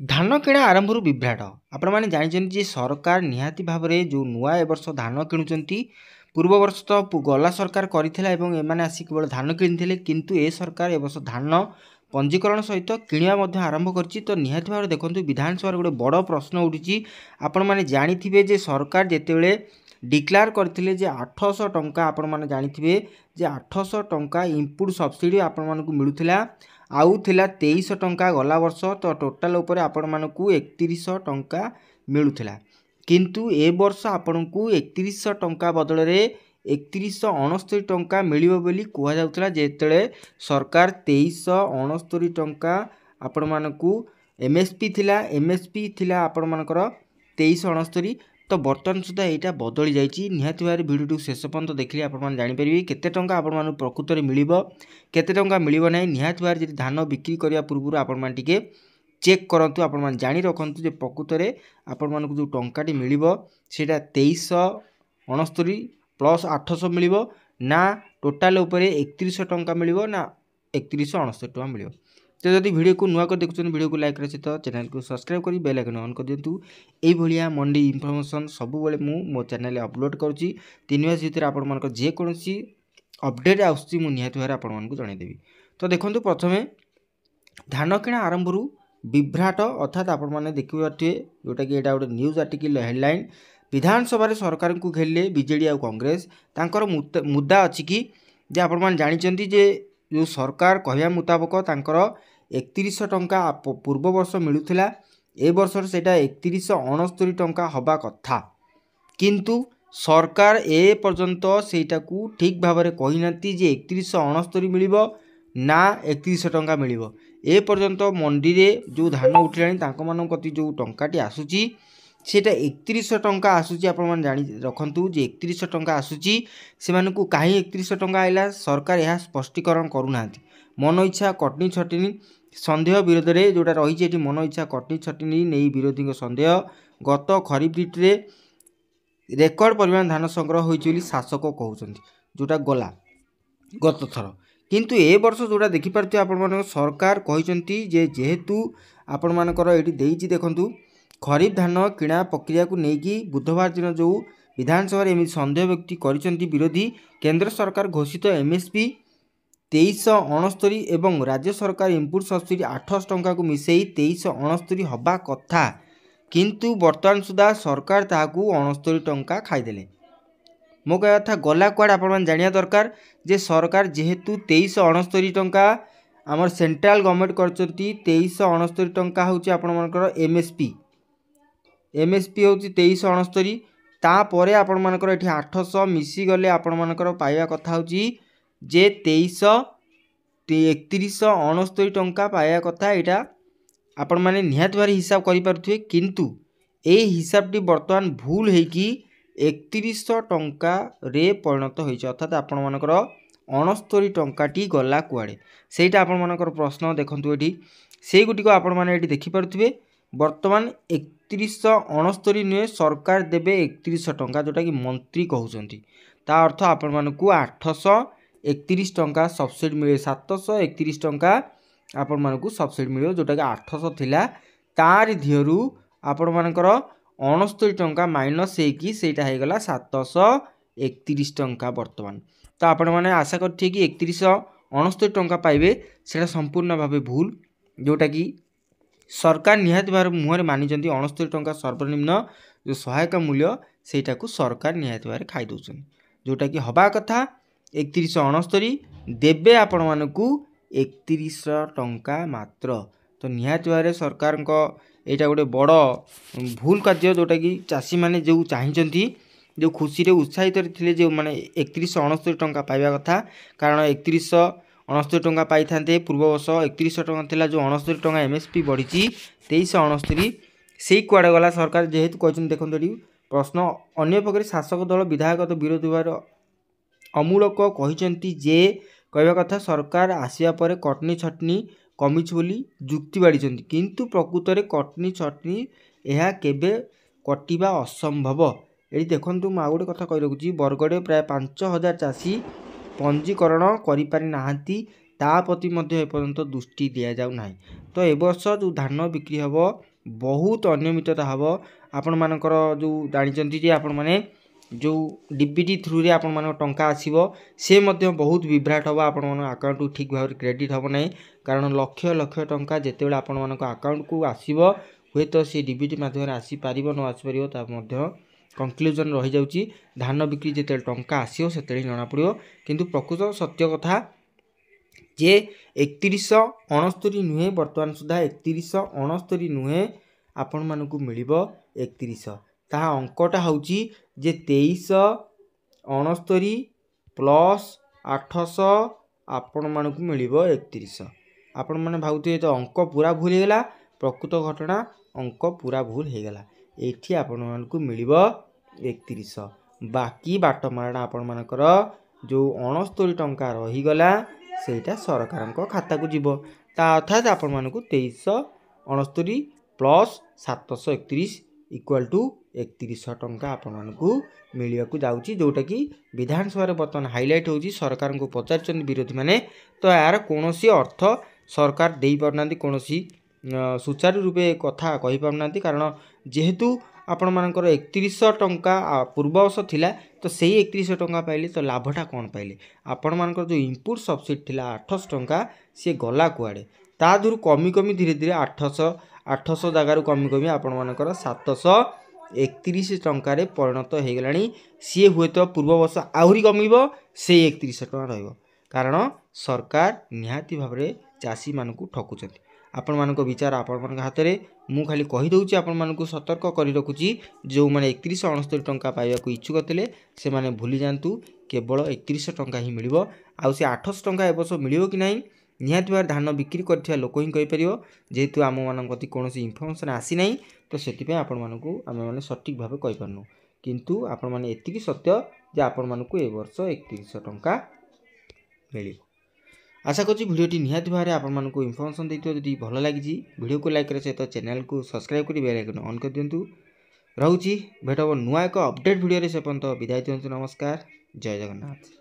धान किणा आरंभ विभ्राट आपण जानते सरकार निहाती भाव में जो नुआ ए वर्ष धान किणुंट पूर्व वर्ष तो गला सरकार करते आसी केवल धान किनी किंतु ए सरकार ए वर्ष धान पंजीकरण सहित किणवा आरंभ कर तो निहाती भाव देखो विधानसभा गोटे बड़ प्रश्न उठी आपण मैंने जाथे जे सरकार जितेबाला डिक्लेयर करते 800 टंका आपण मैंने जाथे 800 टंका इनपुट सब्सिडी आपण मानक मिलूला आउ थिला 2300 टंका गला वर्ष तो टोटाल उपर आपण मानक 3100 टंका मिलूला किंतु ए वर्ष आपण को 3100 टंका बदल रे 3169 टंका मिलिबो बोली कुहा जाउतला जेतेले सरकार 2369 टंका आपण मानकू एमएसपी थिला आपण मानकर 2369 तो बर्तमान सुधा यहाँ बदली जाइए निहाती भाव भिडियो शेष पर्यंत देखिए आपने जानीपर केते टंका आपण प्रकृत में मिल केते टंका मिल ना निहाती भाव जी धान बिक्री करने पूर्व आपण टे चेक करूँ आपण जाणी रखुँ जे प्रकृत में आपण मानक जो टंकाटी मिल सेटा 2369 प्लस 800 मिल ना टोटाल उपर 3100 टंका मिल ना 3169 टंका मिल। तो जब वीडियो को नुआ कर देखुं वीडियो को लाइक रही तो चैनल को सब्सक्राइब कर बेल आइकन ऑन कर दिंतु यह मंडी इनफॉरमेशन सबुबले मो चैनल अपलोड करुँची 3 मास भर आप जेकोसी अपडेट आसूँ निहाती भाव आपको जनईदेवी। तो देखो प्रथम धान किणा आरंभ विभ्राट अर्थात आपण मैंने देखिए जोटा कि यहाँ गोटे न्यूज आर्टिकल हेडलाइन विधानसभा सरकार को घेरिले बीजेडी आ कांग्रेस तांकर मुद्दा अच्छी कि आपण जानते जे जो सरकार कहवा मुताबक तांकर 3100 टंका पूर्व वर्ष मिलूला ए वर्ष से 3169 टंका हवा कथा किंतु सरकार ए पर्यंत सेटा को ठीक भाव में कहना जे 3169 मिल ना 3100 टंका मिल ए पर्यंत मंडी रे जो धान उठिलानी मान कति जो टंकाटी आसूची सेटा 3100 टंका आसूची आपण जानी रखंतु जे 3100 टंका आसूची से मानकु काहे 3100 टंका आइला सरकार यह स्पष्टीकरण करूना मन इच्छा कटनी छटनी सन्देह विरोध में जोटा रही मन इच्छा कटनी छटनी नहीं विरोधी सन्देह गत खरीफ ऋतु रेकर्ड परिमाण धान संग्रह होती शासक कहते जोटा गला गत थर किंतु ए वर्ष जोटा देखिपे आपण सरकार कहते जेहेतु आपण मानकर ये देखु खरीफ धान किणा प्रक्रिया को लेकिन बुधवार दिन जो विधानसभा एम सन्देह व्यक्ति कर विरोधी केंद्र सरकार घोषित एमएसपी 2369 एवं राज्य सरकार इनपुट सब्सिडी 800 टंका को मिसई 2369 हवा कथा किंतु वर्तमान सुधा सरकार ताकू 69 टंका खाईदेले। मो कह कथा गला कुआड़ आप जाना दरकार जे सरकार जेहेतु 2369 टंका आमर सेंट्रल गवर्नमेंट कर 2369 टंका हूँ आपर एमएसपी हूँ 2369 तापर आपण मानकर ये 800 मिसीगले आपण मानकर पाइबा कथा हूँ जे 3169 टंका पाइबा कथा यहाँ आपण मैंने निहाती भाव हिसाब करें किंतु ए हिसाबटी बर्तमान भूल होगी 3100 टंका रे परिणत होती अर्थात आपण मानकर 69 टंकाटी गला कुआड़े सेटा आपण मानकर प्रश्न देखंतु एठी से गुटिक आपण माने एठी देखि पारुथिबे वर्तमान 3169 नुहे सरकार देबे 3100 टंका जोटा कि मंत्री कहउचंती ता अर्थ आपण मानकु 831 टंका सब्सिडी मिले 731 टंका आपण मानकु सब्सिडी मिले जोटा कि 800 थिला तार धियरु आपण मानकर 69 टंका माइनस हेकी सेटा हे गला 731 टंका वर्तमान। तो आपण माने आशा करथिए कि 3169 टंका पाइबे सेटा संपूर्ण भाव भूल जोटा कि सरकार निहाती भाव मुहर मानी 69 टंका सर्वनिम्न जो सहायक मूल्य सेटा को सरकार निहाती भाव खाई दौरान जोटा कि हवा कथा 3169 देबे आपण मानकू 3100 टंका मात्र। तो निहाती भाव सरकार यहाँ गोटे बड़ भूल कार्य जोटा कि चाषी मैंने जो चाहती जो खुशी रे उत्साहित थे जो मैंने 3169 टंका पाइबा कथा कारण 3169 टंका पाई था पूर्व वर्ष 3100 टंका थिला जो 69 टंका एमएसपी बढ़ी 2369 से कुआड़े गला सरकार जेहेतु कहते देखो प्रश्न अन्य पक्ष शासक दल विधायक तो विरोधी भाव अमूलक कहते जे कहवा कथा सरकार आसिया पर कटनी छटनी कमी बोली जुक्ति बाड़ी किंतु प्रकृत में कटनी छटनी यह केबे कटिबा असंभव। ये देखो मुझे गोटे कथा कही रखुच्छी बरगड़े प्राय 5000 चाषी पंजीकरण करती प्रति एपर्यंत दृष्टि दि जाऊ ना। तो ए वर्ष जो धान बिक्री हम बहुत अनियमितता हम आपण मानकर जो जानी जे आपण मैंने जो डीबीटी थ्रू रे आपण मान टंका आसीबो से मध्य बहुत विभ्राट हम आपण मान अकाउंट ठीक भाव क्रेडिट हम ना कारण लक्ष लक्ष टंका जिते आपण मान अकाउंट को आसीबो हुए तो सी डीबीटी माध्यम आसी पारिबो न आसी पारिबो ता मध्य कंक्लूजन रही जाउची धान बिक्री जिते टंका आसीओ सेते जना पड़ियो किंतु प्रकृत सत्य कथा जे 3169 नुहे वर्तमान सुधा 3169 नुहे आपण मानकु मिलिबो 31 ता अंकटा होउची जे 2369 प्लस 800 आपण मानकु मिलिबो 31 आपण माने भाउते तो अंक पूरा भूल हेगला प्रकृत घटना अंक पूरा भूल हेगला एठी आपण मानकु मिलिबो 31 बाकी बाट मारना आपण मानकर जो 69 टंका रही गला सेटा सरकार खाता को जीवो ता अर्थात आपण मानकु 2369 प्लस 731 इक्वल टू 31 टंका आपण मानकु मिलिया को जाउची जोटा कि विधानसभा रे बर्तमान हाईलाइट होची सरकार को पचारचन विरोधी माने तो यार कोनोसी अर्थ सरकार देई परनांती कोनोसी सुचारू रूपे कथा कहि परनांती कारण जेहेतु आपण मानकर 31 टंका पूर्व वर्ष थिला तो सही 31 टंका पाइले तो लाभटा कौन पाइले आपण मानकर जो इनपुट सब्सिडी थिला 800 टंका सी गला कुआडे ता दूर कमी कमी धीरे धीरे 800 जगार कमी कमी आपण मानकर 731 टंका रे परिणत हो गलानी सी हुए तो पूर्व वर्ष आहुरी कमिबो से 31 टंका रहइबो कारण सरकार निहाती भाव रे चासी मानकु ठकुचंती आपण मानको विचार आपण मान हाथ में मु खाली कही दउची आपण मानकु सतर्क करी रखुची जो माने 3169 टंका पाइबा को इच्छुक थिले से माने भूली जानतु केवल 31 टंका ही मिलिबो आ से 800 टंका ए वर्ष मिलिबो कि नाही निहाती बार धान बिक्री करथिया लोक ही कहि परियो जेहेतु आम मानक कति कोनोसी इन्फॉर्मेशन आसी नाही तो सेति पे आपण मानकु आमे माने सटीक भाबे कहि परनु किंतु आपण माने एतिकी सत्य जे आपण मानकु ए वर्ष 31 टंका मिलिबो आशा करूँ भिडियोटी निहाती भाव में आपको इनफर्मेशन देते जदि भल लगी वीडियो को लाइक करे सहित चैनल को सब्सक्राइब कर बेल आइकन ऑन कर दिंतु रोची भेट नुआ एक अपडेट वीडियो से पर्यंत विदाय दिंतु नमस्कार जय जगन्नाथ।